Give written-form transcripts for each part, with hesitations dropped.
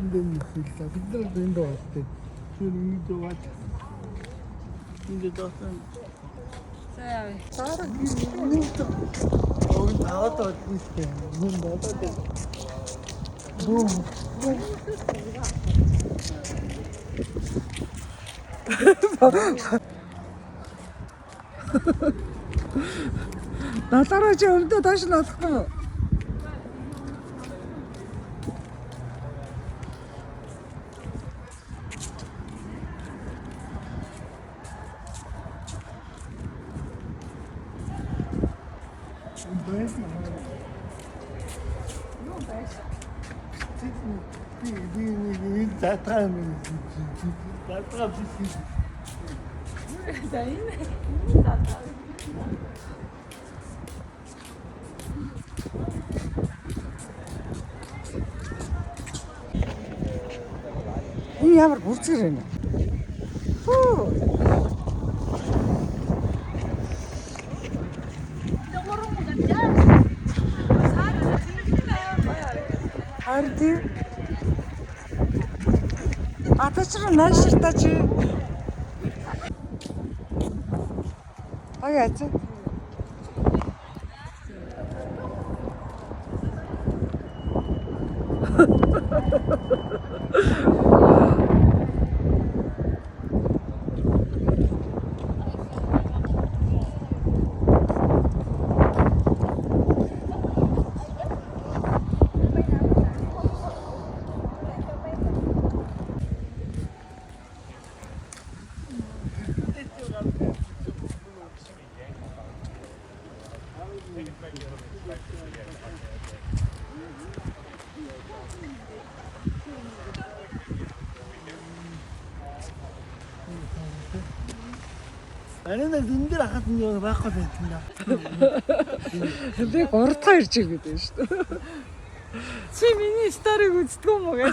Hindi sila. Hindi indotte. Hindi watch. Hindi doon. Sarah ginito. Oh, 나왔다 있대. 문 나왔다. 뭐. 나 떨어지면 또 다시 나타나. 이 ямар бүрцгэрэнэ. Харин атачраа нааширтаач. Агаач. Ариун энэ дээр хахад нэг байхгүй байсан юм. Би гуртаа ирж ирээд байна шүү дээ. Чи миний старыг үздэг юм уу гэж.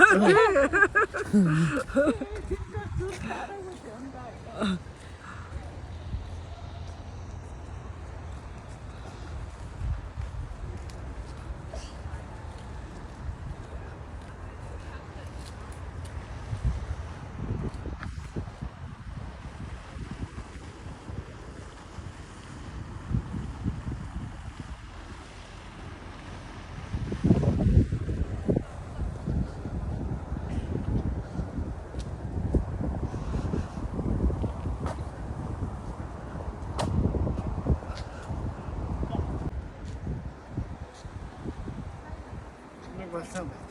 Болсон байна.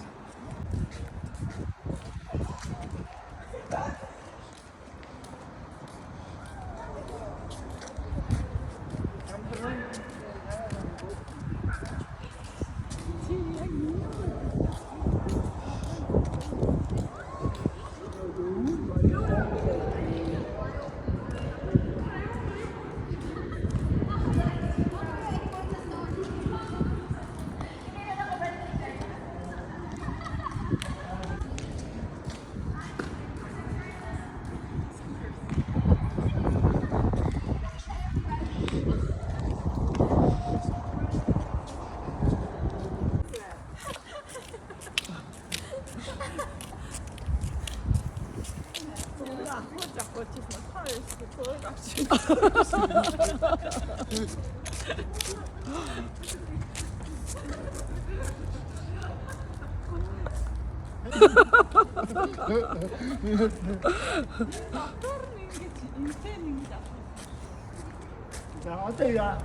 자, 어때요?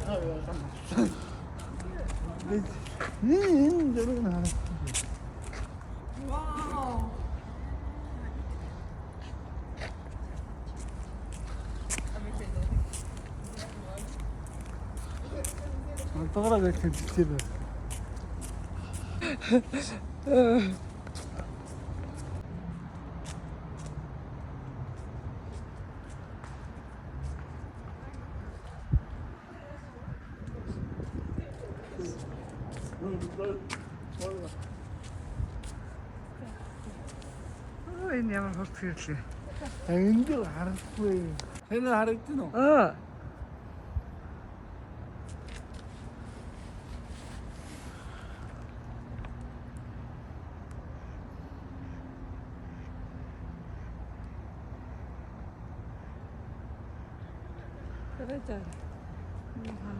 저러구나. 와우. 떠가라 이렇게 뒤집어. Энэ ямар хурц гэрлээ. Энд харахгүй. Хэн харагдсан уу? 잘해 잘해.